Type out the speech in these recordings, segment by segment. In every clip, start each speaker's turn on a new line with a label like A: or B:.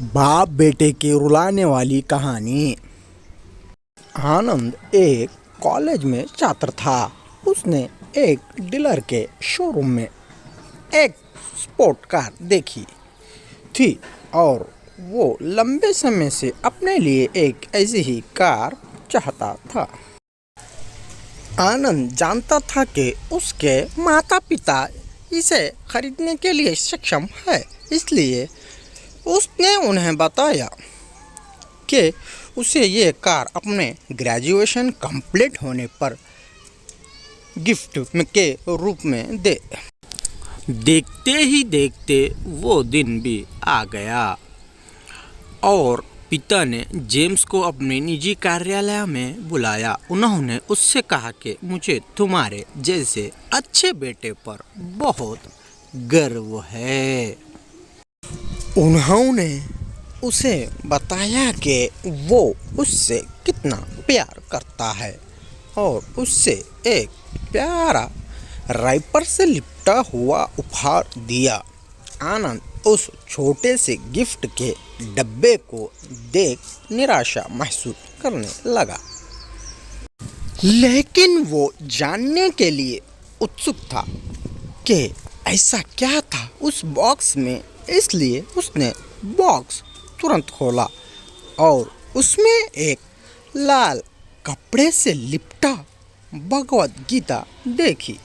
A: बाप बेटे की रुलाने वाली कहानी। आनंद एक कॉलेज में छात्र था। उसने एक डीलर के शोरूम में एक स्पोर्ट कार देखी थी और वो लंबे समय से अपने लिए एक ऐसी ही कार चाहता था। आनंद जानता था कि उसके माता पिता इसे खरीदने के लिए सक्षम है, इसलिए उसने उन्हें बताया कि उसे ये कार अपने ग्रेजुएशन कंप्लीट होने पर गिफ्ट के रूप में दे। देखते ही देखते वो दिन भी आ गया और पिता ने जेम्स को अपने निजी कार्यालय में बुलाया। उन्होंने उससे कहा कि मुझे तुम्हारे जैसे अच्छे बेटे पर बहुत गर्व है। उन्होंने उसे बताया कि वो उससे कितना प्यार करता है और उससे एक प्यारा राइपर से लिपटा हुआ उपहार दिया। आनंद उस छोटे से गिफ्ट के डब्बे को देख निराशा महसूस करने लगा, लेकिन वो जानने के लिए उत्सुक था कि ऐसा क्या था उस बॉक्स में। इसलिए उसने बॉक्स तुरंत खोला और उसमें एक लाल कपड़े से लिपटा भगवत गीता देखी।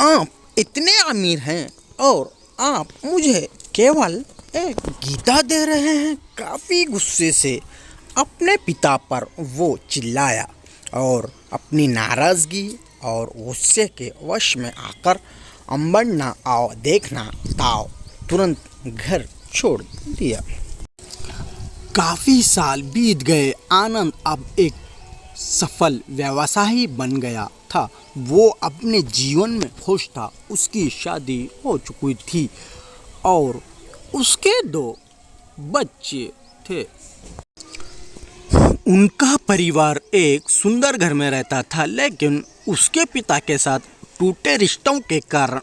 A: आप इतने अमीर हैं और आप मुझे केवल एक गीता दे रहे हैं। काफ़ी गुस्से से अपने पिता पर वो चिल्लाया और अपनी नाराज़गी और गुस्से के वश में आकर अंबड़ना आओ देखना ताओ तुरंत घर छोड़ दिया। काफ़ी साल बीत गए। आनंद अब एक सफल व्यवसायी बन गया था। वो अपने जीवन में खुश था। उसकी शादी हो चुकी थी और उसके 2 बच्चे थे। उनका परिवार एक सुंदर घर में रहता था, लेकिन उसके पिता के साथ टूटे रिश्तों के कारण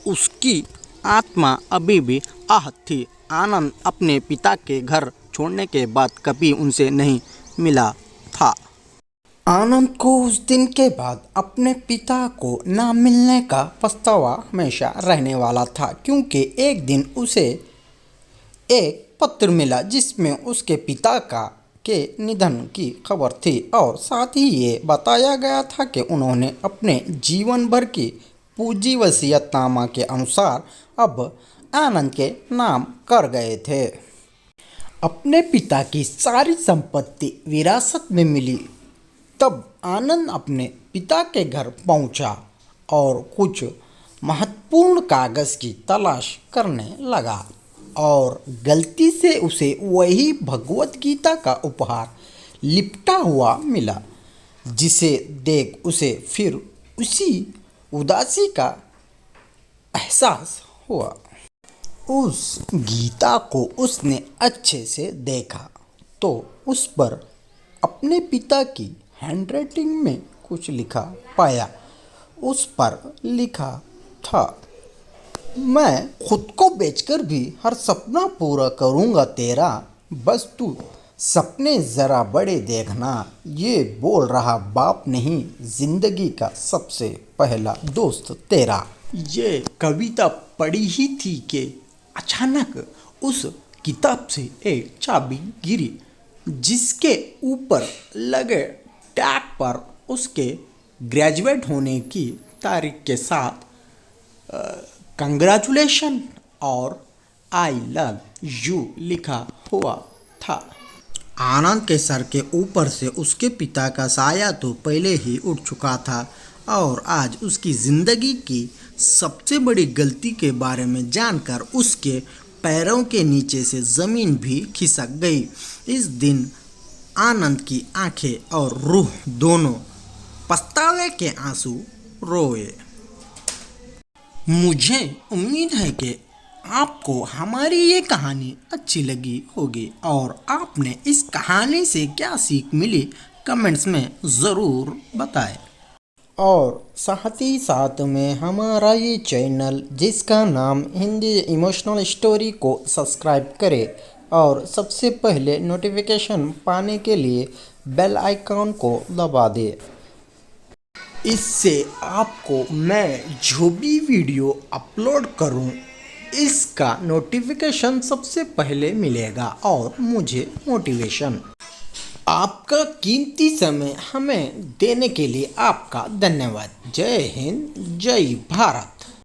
A: उसकी आत्मा अभी भी आहत थी। आनंद अपने पिता के घर छोड़ने के बाद कभी उनसे नहीं मिला था। आनंद को उस दिन के बाद अपने पिता को ना मिलने का पछतावा हमेशा रहने वाला था, क्योंकि एक दिन उसे एक पत्र मिला जिसमें उसके पिता के निधन की खबर थी और साथ ही ये बताया गया था कि उन्होंने अपने जीवन भर की पूंजी वसीयतनामा के अनुसार अब आनंद के नाम कर गए थे। अपने पिता की सारी संपत्ति विरासत में मिली तब आनंद अपने पिता के घर पहुंचा और कुछ महत्वपूर्ण कागज़ की तलाश करने लगा और गलती से उसे वही भगवत गीता का उपहार लिपटा हुआ मिला, जिसे देख उसे फिर उसी उदासी का एहसास हुआ। उस गीता को उसने अच्छे से देखा तो उस पर अपने पिता की हैंडराइटिंग में कुछ लिखा पाया। उस पर लिखा था, मैं खुद को बेचकर भी हर सपना पूरा करूँगा तेरा, बस तू सपने ज़रा बड़े देखना। ये बोल रहा बाप नहीं, जिंदगी का सबसे पहला दोस्त तेरा। ये कविता पढ़ी ही थी कि अचानक उस किताब से एक चाबी गिरी, जिसके ऊपर लगे टैग पर उसके ग्रेजुएट होने की तारीख के साथ कंग्रेचुलेशन और आई लव यू लिखा हुआ था। आनंद के सर के ऊपर से उसके पिता का साया तो पहले ही उठ चुका था और आज उसकी ज़िंदगी की सबसे बड़ी गलती के बारे में जानकर उसके पैरों के नीचे से ज़मीन भी खिसक गई। इस दिन आनंद की आंखें और रूह दोनों पछतावे के आंसू रोए। मुझे उम्मीद है कि आपको हमारी ये कहानी अच्छी लगी होगी और आपने इस कहानी से क्या सीख मिली कमेंट्स में ज़रूर बताएं। और साथ ही साथ में हमारा ये चैनल जिसका नाम हिंदी इमोशनल स्टोरी को सब्सक्राइब करें और सबसे पहले नोटिफिकेशन पाने के लिए बेल आइकॉन को दबा दें। इससे आपको मैं जो भी वीडियो अपलोड करूं, इसका नोटिफिकेशन सबसे पहले मिलेगा और मुझे मोटिवेशन। आपका कीमती समय हमें देने के लिए आपका धन्यवाद। जय हिंद, जय भारत।